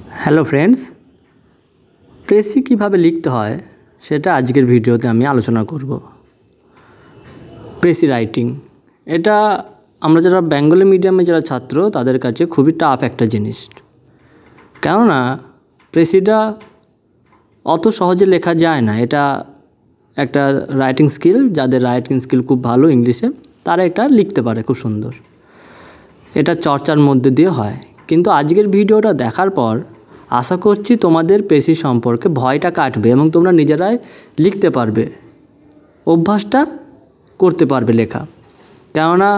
Hello friends, precis কীভাবে লিখতে হয় সেটা আজকের ভিডিওতে আমি আলোচনা করব। প্রেসি রাইটিং এটা আমরা যারা বেঙ্গলি মিডিয়ামে যারা ছাত্র তাদের কাছে খুবই টাফ একটা জিনিস, কেননা প্রেসিটা অত সহজে লেখা যায় না। এটা একটা রাইটিং স্কিল, যাদের রাইটিং স্কিল খুব ভালো ইংলিশে তারা এটা লিখতে পারে খুব সুন্দর। এটা চর্চার মধ্যে দিয়ে হয়, কিন্তু আজকের ভিডিওটা দেখার পর আশা করছি তোমাদের প্রেসি সম্পর্কে ভয়টা কাটবে এবং তোমরা নিজেরাই লিখতে পারবে, অভ্যাসটা করতে পারবে লেখা। কেননা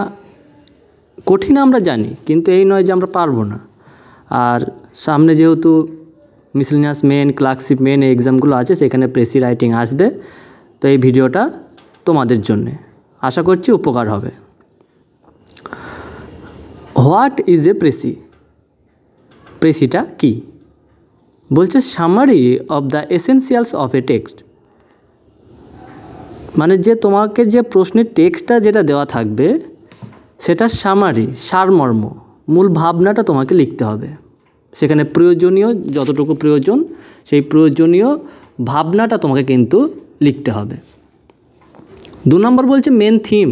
কঠিন আমরা জানি, কিন্তু এই নয় যে আমরা পারবো না। আর সামনে যেহেতু মিসেলেনিয়াস মেন, ক্লার্কশিপ মেন এই এক্সামগুলো আছে, সেখানে প্রেসি রাইটিং আসবে, তো এই ভিডিওটা তোমাদের জন্যে আশা করছি উপকার হবে। What is a precis? প্রেসিটা কি? বলছে summary of the essentials of a text, মানে যে তোমাকে যে প্রশ্নের টেক্সটটা যেটা দেওয়া থাকবে সেটা সামারি, সারমর্ম, মূল ভাবনাটা তোমাকে লিখতে হবে। সেখানে প্রয়োজনীয় যতটুকু প্রয়োজন সেই প্রয়োজনীয় ভাবনাটা তোমাকে কিন্তু লিখতে হবে। 2 নম্বর বলছে মেন থিম।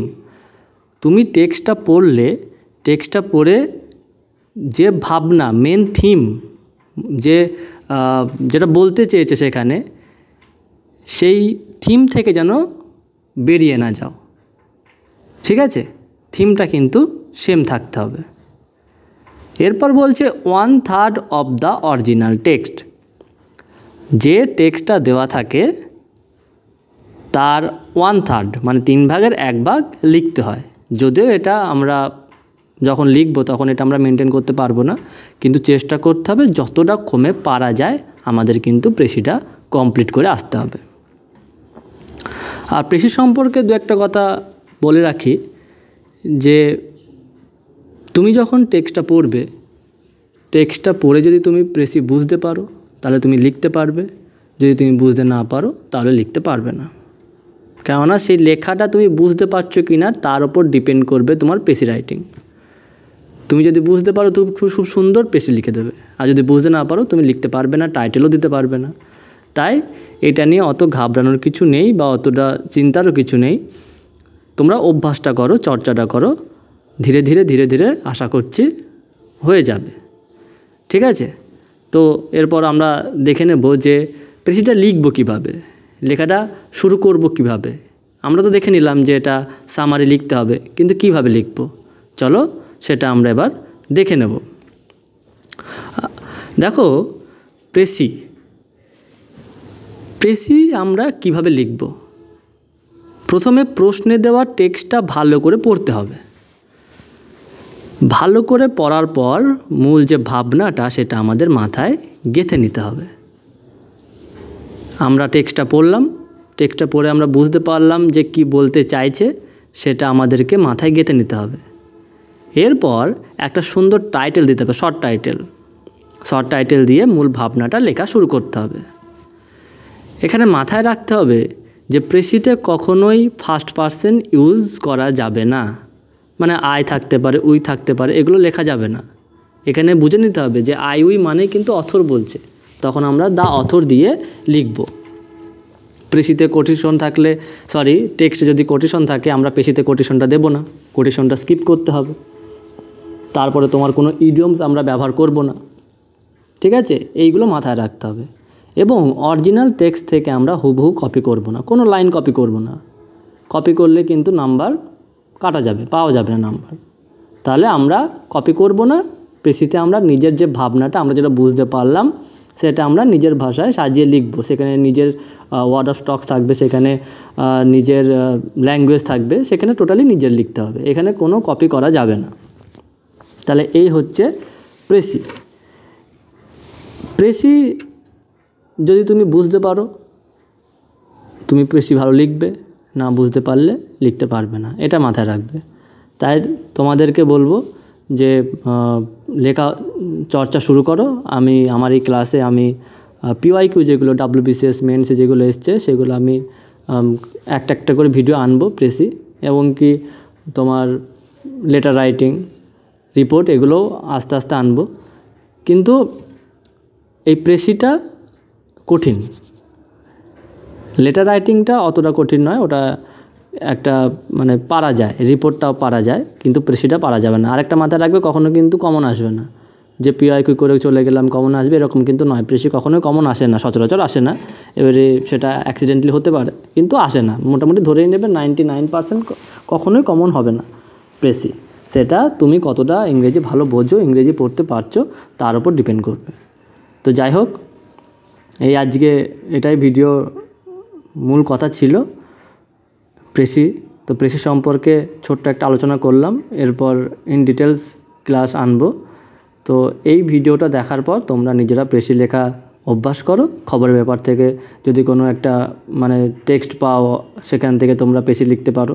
তুমি টেক্সটটা পড়লে, টেক্সটটা পড়ে যে ভাবনা, মেন থিম, যেটা বলতে চেয়েছে সেখানে, সেই থিম থেকে যেন বেরিয়ে না যাও। ঠিক আছে, থিমটা কিন্তু সেম থাকতে হবে। এরপর বলছে 1/3 অফ দ্য অরিজিনাল টেক্সট। যে টেক্সটটা দেওয়া থাকে তার 1/3 মানে 3 ভাগের 1 ভাগ লিখতে হয়। যদিও এটা আমরা যখন লিখব তখন এটা আমরা মেনটেন করতে পারবো না, কিন্তু চেষ্টা করতে হবে যতটা কমে পারা যায় আমাদের কিন্তু প্রেসিটা কমপ্লিট করে আসতে হবে। আর প্রেসি সম্পর্কে 2-1 কথা বলে রাখি, যে তুমি যখন টেক্সটটা পড়বে, টেক্সটটা পড়ে যদি তুমি প্রেসি বুঝতে পারো তাহলে তুমি লিখতে পারবে, যদি তুমি বুঝতে না পারো তাহলে লিখতে পারবে না। কেননা সেই লেখাটা তুমি বুঝতে পারছো কি না তার উপর ডিপেন্ড করবে তোমার প্রেসি রাইটিং। তুমি যদি বুঝতে পারো তুমি খুব সুন্দর প্রেসি লিখে দেবে, আর যদি বুঝতে না পারো তুমি লিখতে পারবে না, টাইটেলও দিতে পারবে না। তাই এটা নিয়ে অত ঘাবড়ানোর কিছু নেই বা অতটা চিন্তারও কিছু নেই। তোমরা অভ্যাসটা করো, চর্চাটা করো, ধীরে ধীরে ধীরে ধীরে আশা করছি হয়ে যাবে। ঠিক আছে, তো এরপর আমরা দেখে নেব যে প্রেসিটা লিখবো কীভাবে, লেখাটা শুরু করব কিভাবে। আমরা তো দেখে নিলাম যে এটা সামারি লিখতে হবে, কিন্তু কিভাবে লিখব চলো সেটা আমরা এবার দেখে নেব। দেখো, প্রেসি আমরা কিভাবে লিখব। প্রথমে প্রশ্নে দেওয়া টেক্সটটা ভালো করে পড়তে হবে। ভালো করে পড়ার পর মূল যে ভাবনাটা সেটা আমাদের মাথায় গেঁথে নিতে হবে। আমরা টেক্সটটা পড়লাম, টেক্সটটা পড়ে আমরা বুঝতে পারলাম যে কি বলতে চাইছে, সেটা আমাদেরকে মাথায় গেঁথে নিতে হবে। এরপর একটা সুন্দর টাইটেল দিতে হবে, শর্ট টাইটেল দিয়ে মূল ভাবনাটা লেখা শুরু করতে হবে। এখানে মাথায় রাখতে হবে যে প্রেসিতে কখনোই ফার্স্ট পারসন ইউজ করা যাবে না, মানে আই থাকতে পারে, উই থাকতে পারে, এগুলো লেখা যাবে না। এখানে বুঝে নিতে হবে যে আই উই মানে কিন্তু অথর বলছে, তখন আমরা দা অথর দিয়ে লিখব। প্রেসিতে কোটেশন থাকলে, টেক্সটে যদি কোটেশন থাকে আমরা প্রেসিতে কোটেশনটা দেব না, কোটেশনটা স্কিপ করতে হবে। তারপরে তোমার কোনো ইডিয়মস আমরা ব্যবহার করব না। ঠিক আছে, এইগুলো মাথায় রাখতে হবে। এবং অরিজিনাল টেক্সট থেকে আমরা হুবহু কপি করব না, কোনো লাইন কপি করব না। কপি করলে কিন্তু নাম্বার কাটা যাবে, পাওয়া যাবে না নাম্বার। তাহলে আমরা কপি করব না, প্রেসিতে আমরা নিজের যে ভাবনাটা আমরা যেটা বুঝতে পারলাম সেটা আমরা নিজের ভাষায় সাজিয়ে লিখব। সেখানে নিজের ওয়ার্ড অফ স্টকস থাকবে, সেখানে নিজের ল্যাঙ্গুয়েজ থাকবে, সেখানে টোটালি নিজের লিখতে হবে, এখানে কোনো কপি করা যাবে না। তাহলে এই হচ্ছে প্রেসি যদি তুমি বুঝতে পারো তুমি প্রেসি ভালো লিখবে, না বুঝতে পারলে লিখতে পারবে না, এটা মাথায় রাখবে। তাই তোমাদেরকে বলবো যে লেখা চর্চা শুরু করো। আমার এই ক্লাসে আমি পিওয়াইকিউ যেগুলো WBCS মেন্সে যেগুলো এসছে সেগুলো আমি একটা করে ভিডিও আনবো প্রেসি, এবং কি তোমার লেটার রাইটিং, রিপোর্ট, এগুলো আস্তে আস্তে আনবো। কিন্তু এই প্রেসিটা কঠিন, লেটার রাইটিংটা অতটা কঠিন নয়, ওটা একটা মানে পারা যায়, রিপোর্টটাও পারা যায়, কিন্তু প্রেসিটা পারা যাবে না। আরেকটা মাথায় রাখবে, কখনো কিন্তু কমন আসবে না, যে পিআইকিউ করে চলে গেলাম কমন আসবে এরকম কিন্তু নয়। প্রেসি কখনোই কমন আসে না, সচরাচর আসে না। এবারে সেটা অ্যাক্সিডেন্টালি হতে পারে, কিন্তু আসে না। মোটামুটি ধরেই নেবে 99% কখনোই কমন হবে না প্রেসি। সেটা তুমি কতটা ইংরেজি ভালো বোঝো, ইংরেজি পড়তে পারছো, তার উপর ডিপেন্ড করবে। তো যাই হোক, এই আজকে এটাই ভিডিও মূল কথা ছিল, প্রেসি। তো প্রেসি সম্পর্কে ছোট্ট একটা আলোচনা করলাম, এরপর ইন ডিটেলস ক্লাস আনবো। তো এই ভিডিওটা দেখার পর তোমরা নিজেরা প্রেসি লেখা অভ্যাস করো। খবরের ব্যাপার থেকে যদি কোনো একটা মানে টেক্সট পাও, সেখান থেকে তোমরা প্রেসি লিখতে পারো।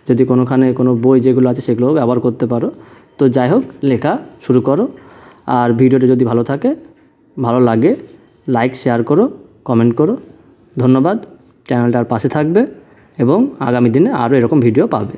যদি কোনোখানে কোনো বই যেগুলো আছে সেগুলোও ব্যবহার করতে পারো। তো যাই হোক, লেখা শুরু করো। আর ভিডিওটা যদি ভালো থাকে, ভালো লাগে, লাইক শেয়ার করো, কমেন্ট করো। ধন্যবাদ। চ্যানেলটার পাশে থাকবে এবং আগামী দিনে আরও এরকম ভিডিও পাবে।